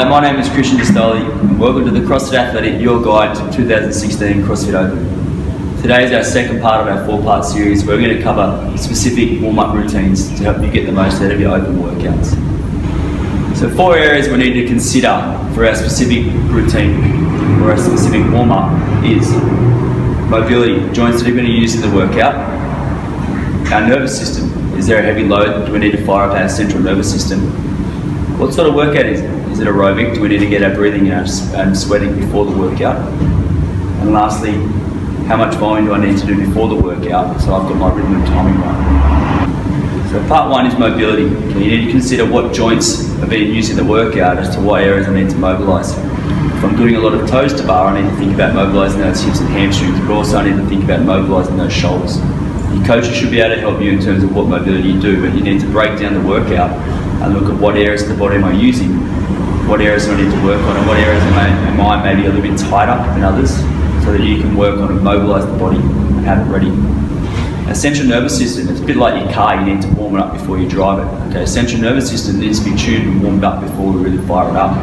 Hello, my name is Christian Distoli and welcome to the CrossFit Athletic, your guide to 2016 CrossFit Open. Today is our second part of our 4-part series where we're going to cover specific warm-up routines to help you get the most out of your open workouts. So 4 areas we need to consider for our specific routine or our specific warm-up is mobility, joints that are going to use in the workout, our nervous system. Is there a heavy load? Do we need to fire up our central nervous system? What sort of workout is it? Is it aerobic? Do we need to get our breathing and sweating before the workout? And lastly, how much volume do I need to do before the workout so I've got my rhythm and timing right? So part 1 is mobility. Okay, you need to consider what joints are being used in the workout as to what areas I need to mobilise. If I'm doing a lot of toes to bar, I need to think about mobilising those hips and hamstrings, but also I need to think about mobilising those shoulders. Your coaches should be able to help you in terms of what mobility you do, but you need to break down the workout and look at what areas of the body am I using, what areas do I need to work on, and what areas am I maybe a little bit tighter than others, so that you can work on and mobilise the body and have it ready. Our central nervous system, it's a bit like your car, you need to warm it up before you drive it. Okay, central nervous system needs to be tuned and warmed up before we really fire it up.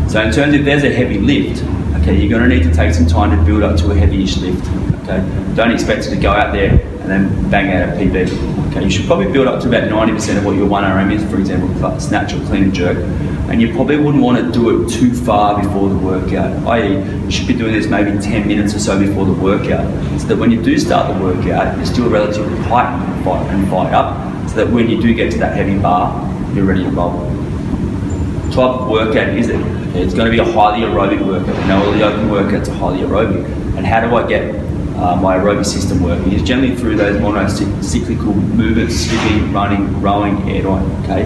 So in terms of if there's a heavy lift, okay, you're going to need to take some time to build up to a heavyish lift. Okay, don't expect it to go out there and then bang out a PB. Okay, you should probably build up to about 90% of what your 1RM is, for example, snatch or clean and jerk. And you probably wouldn't want to do it too far before the workout, i.e. you should be doing this maybe 10 minutes or so before the workout, so that when you do start the workout, you're still relatively heightened and fired up, so that when you do get to that heavy bar, you're ready to roll. What type of workout is it? Okay, it's going to be a highly aerobic workout. We know all the open workouts are highly aerobic. And how do I get my aerobic system working? Is generally through those monocyclical movements, skipping, running, rowing, air drying. Okay,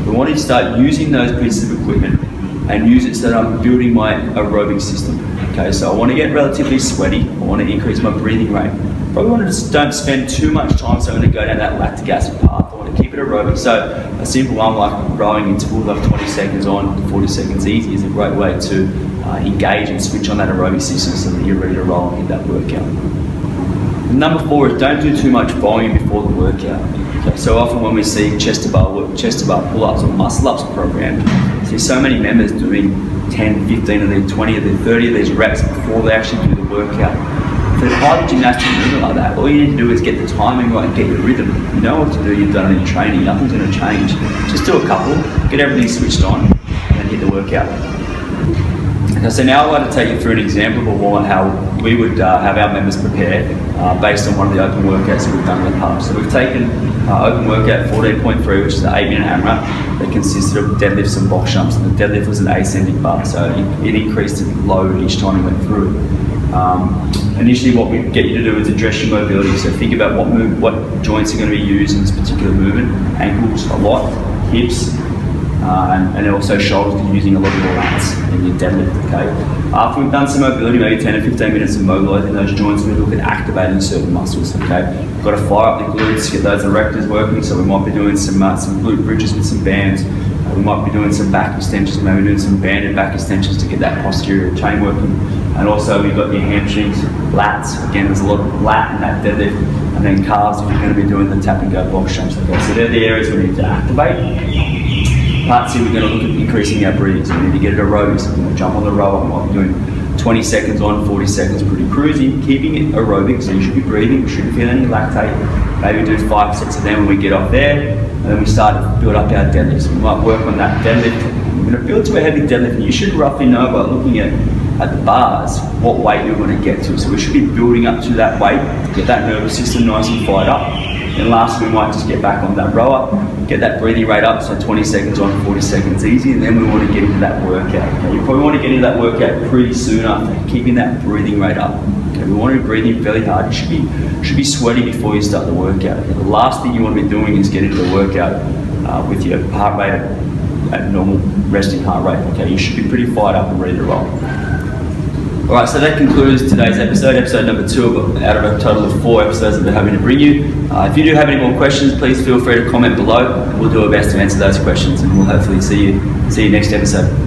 we want to start using those pieces of equipment and use it so that I'm building my aerobic system. Okay, so I want to get relatively sweaty. I want to increase my breathing rate. Probably want to just don't spend too much time, so I'm going to go down that lactic acid path. I want to keep it aerobic. So a simple one like rowing intervals like 20 seconds on, 40 seconds easy is a great way to engage and switch on that aerobic system so that you're ready to roll and get that workout. Number 4 is don't do too much volume before the workout. Okay, so often when we see chest to bar pull-ups or muscle-ups programs, we see so many members doing 10, 15 of their 20 of their 30 of these reps before they actually do the workout. For highly gymnastic movement like that, all you need to do is get the timing right and get your rhythm. You know what to do, you've done it in training, nothing's going to change. Just do a couple, get everything switched on, and then hit the workout. Okay, so now I'd like to take you through an example of how we would have our members prepare based on one of the open workouts that we've done in the past. So we've taken open workout 14.3, which is an 8-minute AMRAP that consisted of deadlifts and box jumps. And the deadlift was an ascending bar, so it increased the load each time we went through it. Initially what we get you to do is address your mobility, so think about what joints are going to be used in this particular movement. Ankles a lot, hips, and also shoulders, because you're using a lot of your lats in your deadlift. Okay. After we've done some mobility, maybe 10 or 15 minutes of mobilising those joints, we look at activating certain muscles. Okay, we've got to fire up the glutes, get those erectors working. So we might be doing some glute bridges with some bands. We might be doing some back extensions, maybe doing some banded back extensions to get that posterior chain working. And also we've got your hamstrings, lats. Again, there's a lot of lat in that deadlift. And then calves if you're going to be doing the tap and go box jumps. Okay, so they're the areas we need to activate. Part 2, we're going to look at increasing our breathing. So we need to get it aerobic. So we're going to jump on the rower. We might be doing 20 seconds on, 40 seconds pretty cruisy, keeping it aerobic. So you should be breathing, you shouldn't feel any lactate. Maybe do 5 sets of them when we get off there. And then we start to build up our deadlift. So we might work on that deadlift. We're going to build to a heavy deadlift. And you should roughly know by looking at the bars what weight you're going to get to. So we should be building up to that weight, get that nervous system nice and fired up. And lastly, we might just get back on that rower, get that breathing rate up, so 20 seconds on, 40 seconds easy, and then we want to get into that workout. Okay? You probably want to get into that workout pretty soon after, keeping that breathing rate up. Okay? We want to be breathing fairly hard. You should be sweaty before you start the workout. Okay? The last thing you want to be doing is get into the workout with your heart rate at normal resting heart rate. Okay? You should be pretty fired up and ready to roll. Alright, so that concludes today's episode number 2 out of a total of 4 episodes that we're hoping to bring you. If you do have any more questions, please feel free to comment below. We'll do our best to answer those questions, and we'll hopefully see you next episode.